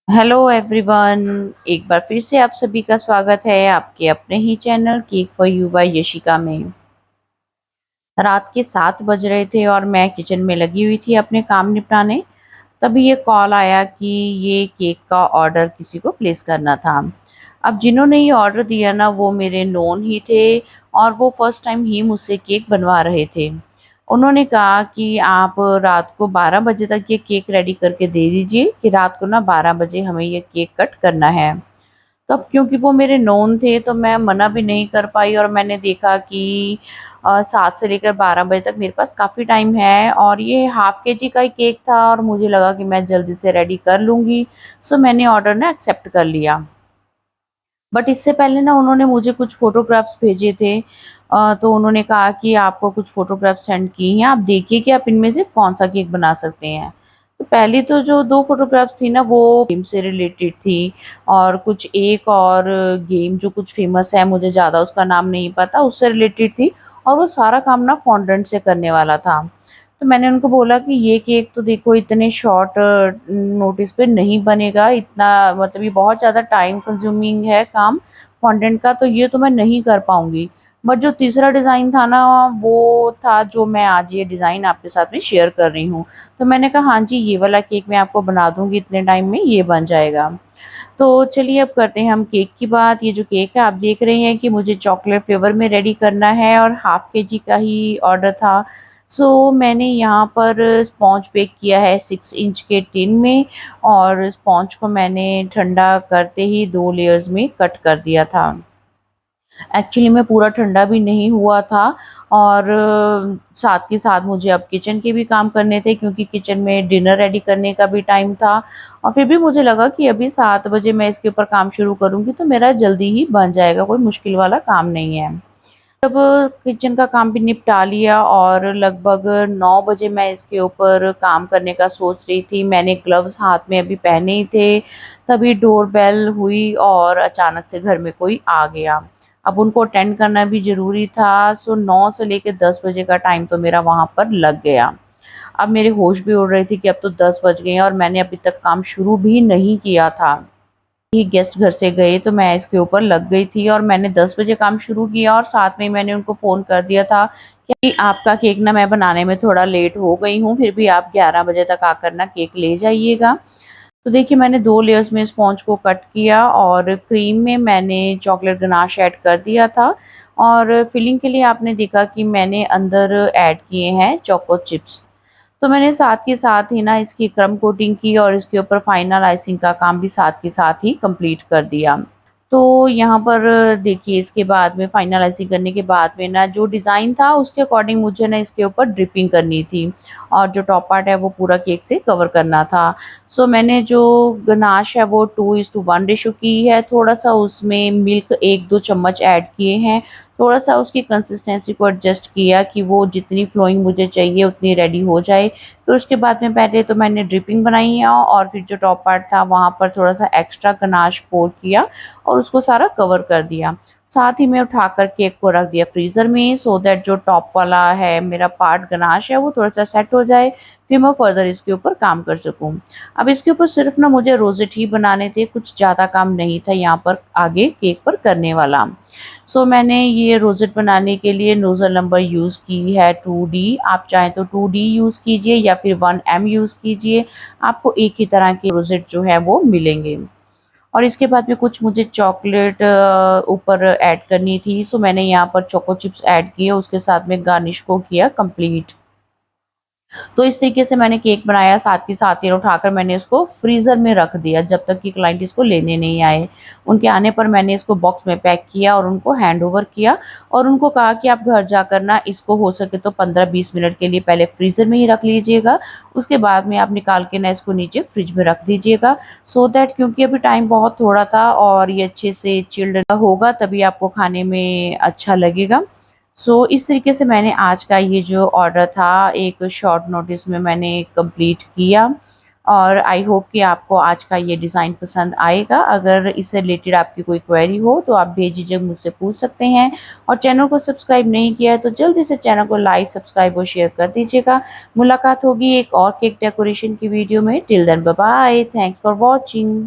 Hello everyone. एक बार फिर से आप सभी का स्वागत है आपके अपने ही channel cake for you by Yashika में। रात के 7 बज रहे थे और मैं किचन में लगी हुई थी अपने काम निपटाने। तभी ये कॉल आया कि ये केक का ऑर्डर किसी को प्लेस करना था। अब जिन्होंने ये ऑर्डर दिया ना वो मेरे नोन ही थे और वो फर्स्ट टाइम ही मुझसे केक बनवा रहे थे। उन्होंने कहा कि आप रात को 12 बजे तक ये केक रेडी करके दे दीजिए कि रात को ना 12 बजे हमें ये केक कट करना है। तब क्योंकि वो मेरे नोन थे तो मैं मना भी नहीं कर पाई और मैंने देखा कि 7 से लेकर 12 बजे तक मेरे पास काफ़ी टाइम है और ये हाफ केजी का ही केक था और मुझे लगा कि मैं जल्दी से रेडी कर लूँगी। सो मैंने ऑर्डर ना एक्सेप्ट कर लिया। बट इससे पहले ना उन्होंने मुझे कुछ फ़ोटोग्राफ्स भेजे थे। तो उन्होंने कहा कि आपको कुछ फ़ोटोग्राफ्स सेंड किए हैं, आप देखिए कि आप इनमें से कौन-सा केक बना सकते हैं। तो पहली तो जो 2 फ़ोटोग्राफ्स थी ना वो गेम से रिलेटेड थी और कुछ एक और गेम जो कुछ फ़ेमस है, मुझे ज़्यादा उसका नाम नहीं पता, उससे रिलेटेड थी और वो सारा काम ना फॉन्डेंट से करने वाला था। तो मैंने उनको बोला कि ये केक तो देखो इतने शॉर्ट नोटिस पे नहीं बनेगा, इतना मतलब ये बहुत ज़्यादा टाइम कंज्यूमिंग है काम फॉन्डेंट का, तो ये तो मैं नहीं कर पाऊँगी। बट जो तीसरा डिज़ाइन था ना, वो था जो मैं आज ये डिज़ाइन आपके साथ में शेयर कर रही हूँ। तो मैंने कहा हाँ जी, ये वाला केक मैं आपको बना दूँगी इतने टाइम में, ये बन जाएगा। तो चलिए अब करते हैं हम केक की बात। ये जो केक है आप देख रहे हैं कि मुझे चॉकलेट फ्लेवर में रेडी करना है और हाफ केजी का ही ऑर्डर था। सो मैंने यहाँ पर स्पॉन्ज बेक किया है 6 इंच के टिन में और स्पॉन्ज को मैंने ठंडा करते ही 2 लेयर्स में कट कर दिया था। एक्चुअली में पूरा ठंडा भी नहीं हुआ था और साथ के साथ मुझे अब किचन के भी काम करने थे क्योंकि किचन में डिनर रेडी करने का भी टाइम था और फिर भी मुझे लगा कि अभी 7 बजे मैं इसके ऊपर काम शुरू करूँगी तो मेरा जल्दी ही बन जाएगा, कोई मुश्किल वाला काम नहीं है। तब किचन का काम भी निपटा लिया और लगभग 9 बजे मैं इसके ऊपर काम करने का सोच रही थी। मैंने ग्लव्स हाथ में अभी पहने ही थे, तभी डोरबेल हुई और अचानक से घर में कोई आ गया। अब उनको अटेंड करना भी ज़रूरी था, सो 9 से लेके 10 बजे का टाइम तो मेरा वहाँ पर लग गया। अब मेरे होश भी उड़ रही थी कि अब तो 10 बज गए हैं और मैंने अभी तक काम शुरू भी नहीं किया था। ही गेस्ट घर से गए तो मैं इसके ऊपर लग गई थी और मैंने 10 बजे काम शुरू किया और साथ में ही मैंने उनको फ़ोन कर दिया था कि आपका केक ना मैं बनाने में थोड़ा लेट हो गई हूँ, फिर भी आप 11 बजे तक आकर ना केक ले जाइएगा। तो देखिए मैंने 2 लेयर्स में स्पॉन्ज को कट किया और क्रीम में मैंने चॉकलेट गनाश ऐड कर दिया था और फिलिंग के लिए आपने देखा कि मैंने अंदर ऐड किए हैं चोको चिप्स। तो मैंने साथ के साथ ही ना इसकी क्रम्ब कोटिंग की और इसके ऊपर फाइनल आइसिंग का काम भी साथ के साथ ही कंप्लीट कर दिया। तो यहाँ पर देखिए इसके बाद में फाइनलाइज़िंग करने के बाद में ना जो डिज़ाइन था उसके अकॉर्डिंग मुझे ना इसके ऊपर ड्रिपिंग करनी थी और जो टॉप पार्ट है वो पूरा केक से कवर करना था। सो मैंने जो गनाश है वो 2:1 रेशो की है, थोड़ा-सा उसमें मिल्क 1-2 चम्मच ऐड किए हैं, थोड़ा-सा उसकी कंसिस्टेंसी को एडजस्ट किया कि वो जितनी फ्लोइंग मुझे चाहिए उतनी रेडी हो जाए। फिर उसके बाद में पहले तो मैंने ड्रिपिंग बनाई है और फिर जो टॉप पार्ट था वहाँ पर थोड़ा-सा एक्स्ट्रा गनाश पोर किया और उसको सारा कवर कर दिया। साथ ही में उठाकर केक को रख दिया फ्रीज़र में सो दैट जो टॉप वाला है मेरा पार्ट गनाश है वो थोड़ा-सा सेट हो जाए, फिर मैं फर्दर इसके ऊपर काम कर सकूँ। अब इसके ऊपर सिर्फ़ ना मुझे रोज़ेट ही बनाने थे, कुछ ज़्यादा काम नहीं था यहाँ पर आगे केक पर करने वाला। सो मैंने ये रोज़ेट बनाने के लिए नोज़ल नंबर यूज़ की है 2D, आप चाहें तो 2D यूज़ कीजिए या फिर 1M यूज़ कीजिए, आपको एक ही तरह के रोज़ेट जो है वो मिलेंगे। और इसके बाद में कुछ मुझे चॉकलेट ऊपर ऐड करनी थी, सो मैंने यहाँ पर चोको चिप्स ऐड किए, उसके साथ में गार्निश को किया कंप्लीट। तो इस तरीके से मैंने केक बनाया, साथ के साथ ही उठाकर मैंने इसको फ्रीज़र में रख दिया जब तक कि क्लाइंट इसको लेने नहीं आए। उनके आने पर मैंने इसको बॉक्स में पैक किया और उनको हैंडओवर किया और उनको कहा कि आप घर जाकर ना इसको हो सके तो 15-20 मिनट के लिए पहले फ्रीज़र में ही रख लीजिएगा, उसके बाद में आप निकाल के ना इसको नीचे फ्रिज में रख दीजिएगा सो दैट क्योंकि अभी टाइम बहुत थोड़ा था और ये अच्छे से चिल्ड होगा तभी आपको खाने में अच्छा लगेगा। इस तरीके से मैंने आज का ये जो ऑर्डर था एक शॉर्ट नोटिस में मैंने कंप्लीट किया और आई होप कि आपको आज का ये डिज़ाइन पसंद आएगा। अगर इससे रिलेटेड आपकी कोई क्वेरी हो तो आप बेझिझक मुझसे पूछ सकते हैं और चैनल को सब्सक्राइब नहीं किया है तो जल्दी से चैनल को लाइक, सब्सक्राइब और शेयर कर दीजिएगा। मुलाकात होगी एक और केक डेकोरेशन की वीडियो में। Till then bye bye, thanks for watching.